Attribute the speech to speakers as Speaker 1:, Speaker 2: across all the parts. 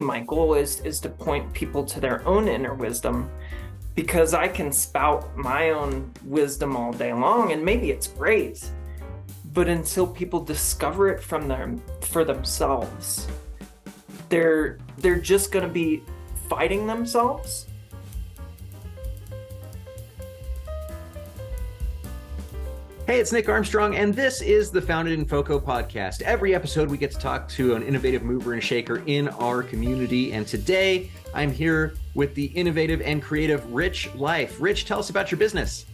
Speaker 1: My goal is to point people to their own inner wisdom, because I can spout my own wisdom all day long, and maybe it's great, but until people discover it for themselves, they're just going to be fighting themselves.
Speaker 2: Hey, it's Nick Armstrong, and this is the Founded in FoCo Podcast. Every episode, we get to talk to an innovative mover and shaker in our community. And today, I'm here with the innovative and creative Rich Life. Rich, tell us about your business.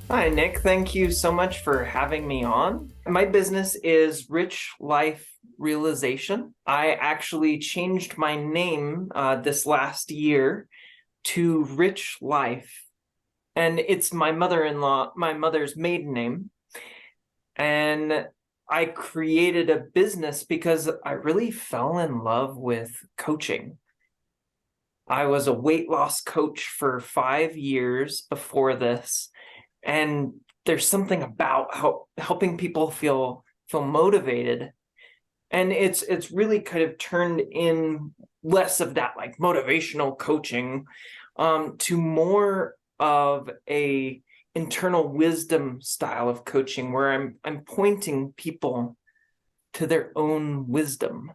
Speaker 1: Hi, Nick. Thank you so much for having me on. My business is Rich Life Realization. I actually changed my name this last year to Rich Life. And it's my mother's maiden name. And I created a business because I really fell in love with coaching. I was a weight loss coach for 5 years before this. And there's something about helping people feel motivated. And it's really kind of turned in less of that like motivational coaching to more of a internal wisdom style of coaching, where I'm pointing people to their own wisdom.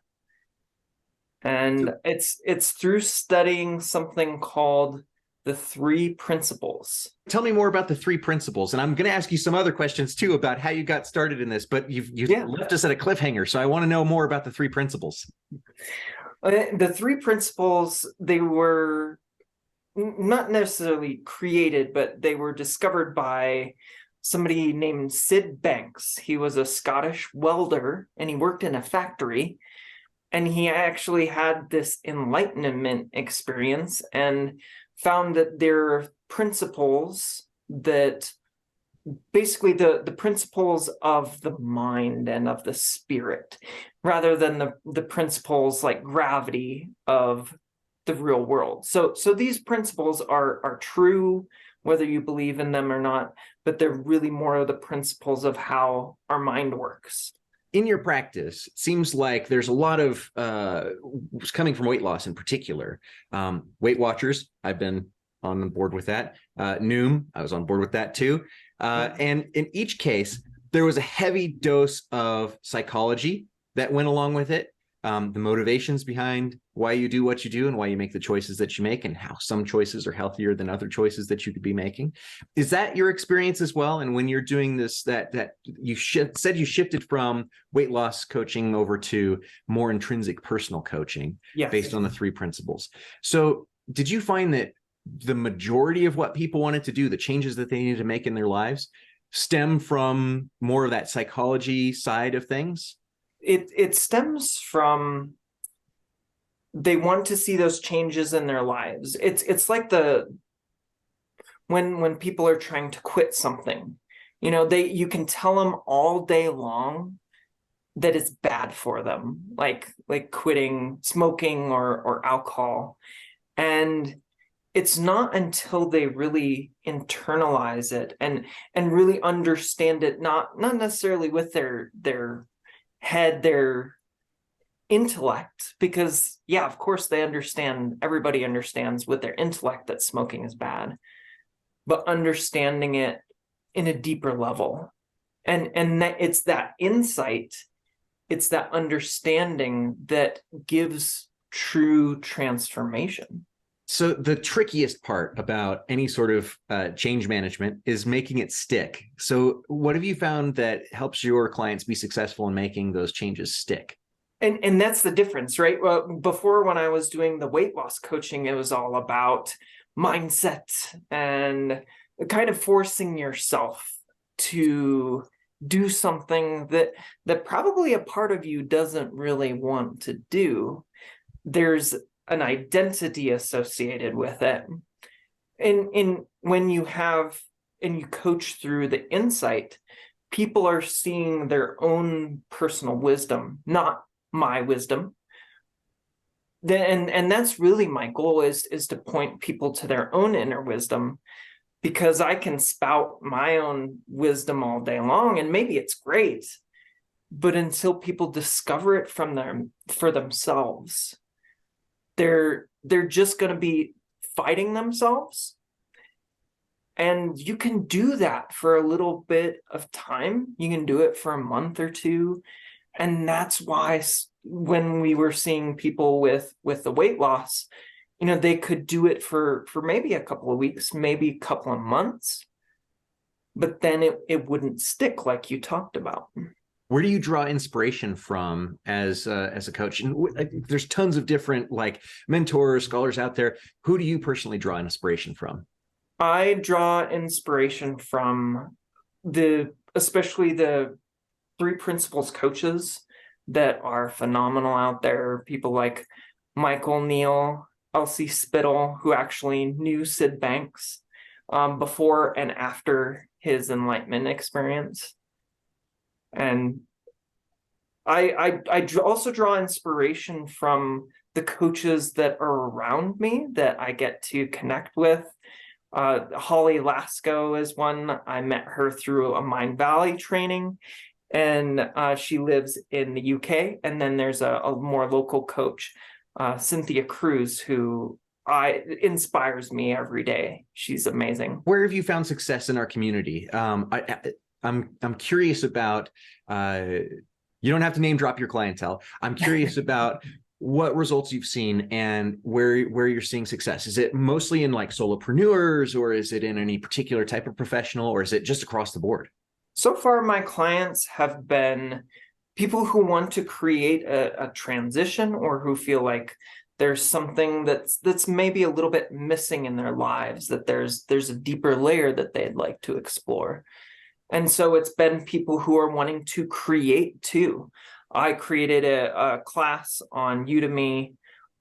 Speaker 1: And it's through studying something called the 3 principles.
Speaker 2: Tell me more about the 3 principles. And I'm going to ask you some other questions too about how you got started in this, but you've left us at a cliffhanger. So I want to know more about the 3 principles.
Speaker 1: The 3 principles, they were not necessarily created, but they were discovered by somebody named Sid Banks. He was a Scottish welder, and he worked in a factory, and he actually had this enlightenment experience and found that there are principles that basically the principles of the mind and of the spirit, rather than the principles like gravity of the real world. So these principles are true, whether you believe in them or not, but they're really more of the principles of how our mind works.
Speaker 2: In your practice, it seems like there's a lot of coming from weight loss in particular. Weight Watchers, I've been on board with that. Noom, I was on board with that too. And in each case, there was a heavy dose of psychology that went along with it. The motivations behind why you do what you do and why you make the choices that you make, and how some choices are healthier than other choices that you could be making. Is that your experience as well? And when you're doing this, that you said you shifted from weight loss coaching over to more intrinsic personal coaching, yes, based on the 3 principles. So did you find that the majority of what people wanted to do, the changes that they needed to make in their lives, stem from more of that psychology side of things?
Speaker 1: It stems from, they want to see those changes in their lives. It's like when people are trying to quit something, you can tell them all day long that it's bad for them, like quitting smoking or alcohol. And it's not until they really internalize it and really understand it, not necessarily with their head, their intellect, because of course everybody understands with their intellect that smoking is bad, but understanding it in a deeper level, and that it's that insight, it's that understanding that gives true transformation.
Speaker 2: So the trickiest part about any sort of change management is making it stick. So what have you found that helps your clients be successful in making those changes stick?
Speaker 1: And that's the difference, right? Well, before, when I was doing the weight loss coaching, it was all about mindset and kind of forcing yourself to do something that probably a part of you doesn't really want to do. There's an identity associated with it. And when you coach through the insight, people are seeing their own personal wisdom, not my wisdom. And that's really my goal, is to point people to their own inner wisdom, because I can spout my own wisdom all day long, and maybe it's great, but until people discover it for themselves, they're just going to be fighting themselves. And you can do that for a little bit of time. You can do it for a month or two. And that's why when we were seeing people with the weight loss, they could do it for maybe a couple of weeks, maybe a couple of months, but then it wouldn't stick like you talked about.
Speaker 2: Where do you draw inspiration from as a coach? And there's tons of different like mentors, scholars out there. Who do you personally draw inspiration from?
Speaker 1: I draw inspiration from especially the 3 Principles coaches that are phenomenal out there. People like Michael Neal, Elsie Spittle, who actually knew Sid Banks before and after his enlightenment experience. And I also draw inspiration from the coaches that are around me that I get to connect with. Holly Lasco is one. I met her through a Mind Valley training, and she lives in the UK. And then there's a more local coach, Cynthia Cruz, who inspires me every day. She's amazing.
Speaker 2: Where have you found success in our community? I'm curious about. You don't have to name drop your clientele. I'm curious about what results you've seen and where you're seeing success. Is it mostly in like solopreneurs, or is it in any particular type of professional, or is it just across the board?
Speaker 1: So far, my clients have been people who want to create a transition, or who feel like there's something that's maybe a little bit missing in their lives, that there's a deeper layer that they'd like to explore. And so it's been people who are wanting to create too. I created a class on Udemy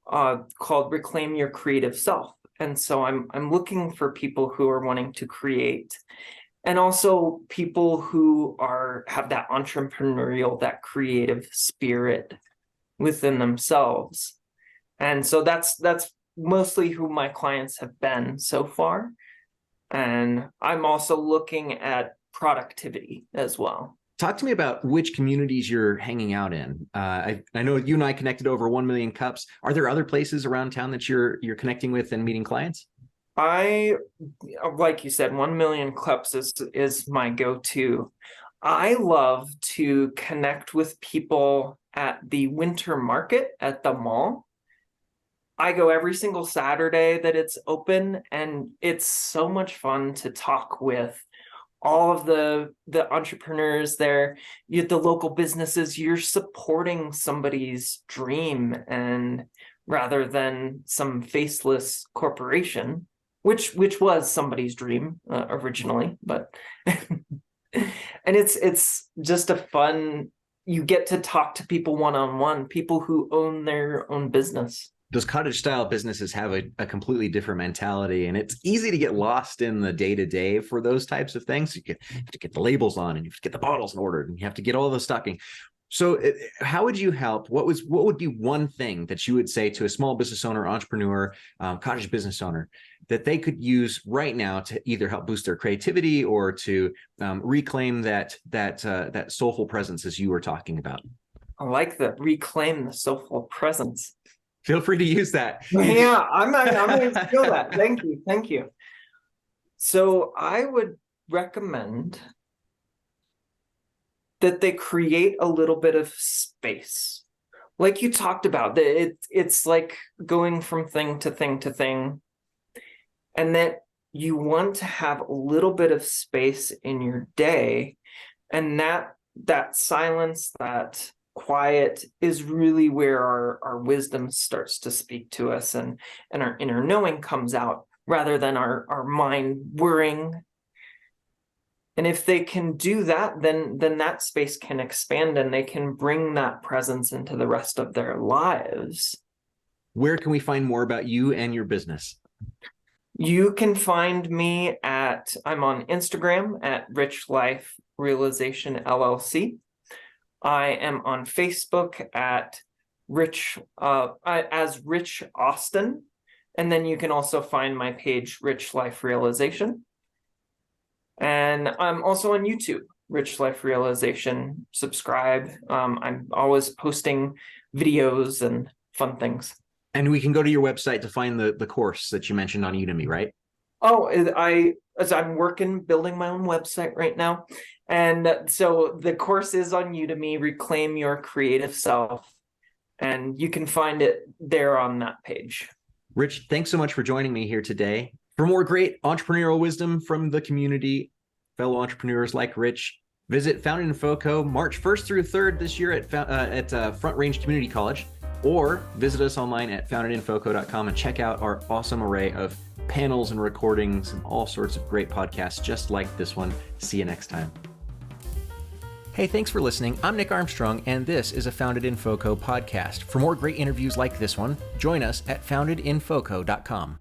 Speaker 1: called Reclaim Your Creative Self. And so I'm looking for people who are wanting to create, and also people who have that entrepreneurial, that creative spirit within themselves. And so that's mostly who my clients have been so far. And I'm also looking at productivity as well.
Speaker 2: Talk to me about which communities you're hanging out in. I know you and I connected over 1 million cups. Are there other places around town that you're connecting with and meeting clients?
Speaker 1: Like you said, 1 million cups is my go-to. I love to connect with people at the winter market at the mall. I go every single Saturday that it's open, and it's so much fun to talk with all of the entrepreneurs there, the local businesses. You're supporting somebody's dream, and rather than some faceless corporation, which was somebody's dream originally, but and it's just a fun. You get to talk to people one-on-one, people who own their own business.
Speaker 2: Those cottage style businesses have a completely different mentality, and it's easy to get lost in the day-to-day for those types of things. You have to get the labels on, and you have to get the bottles ordered, and you have to get all the stocking. So how would you help? What would be one thing that you would say to a small business owner, entrepreneur, cottage business owner that they could use right now to either help boost their creativity or to reclaim that soulful presence as you were talking about?
Speaker 1: I like that. Reclaim the soulful presence.
Speaker 2: Feel free to use that.
Speaker 1: Yeah, I'm going to feel that. Thank you. So I would recommend that they create a little bit of space. Like you talked about, it's like going from thing to thing to thing, and that you want to have a little bit of space in your day, and that silence, that quiet is really where our wisdom starts to speak to us, and our inner knowing comes out rather than our mind worrying. And if they can do that, then that space can expand, and they can bring that presence into the rest of their lives.
Speaker 2: Where can we find more about you and your business?
Speaker 1: You can find me I'm on Instagram at Rich Life Realization LLC. I am on Facebook at as Rich Austin. And then you can also find my page, Rich Life Realization. And I'm also on YouTube, Rich Life Realization. Subscribe. I'm always posting videos and fun things.
Speaker 2: And we can go to your website to find the course that you mentioned on Udemy, right?
Speaker 1: Oh, as I'm working building my own website right now. And so the course is on Udemy, Reclaim Your Creative Self. And you can find it there on that page.
Speaker 2: Rich, thanks so much for joining me here today. For more great entrepreneurial wisdom from the community, fellow entrepreneurs like Rich, visit Founded in FoCo March 1st through 3rd this year at Front Range Community College, or visit us online at foundedinfoco.com and check out our awesome array of panels and recordings and all sorts of great podcasts just like this one. See you next time. Hey, thanks for listening. I'm Nick Armstrong, and this is a Founded in FoCo podcast. For more great interviews like this one, join us at foundedinfoco.com.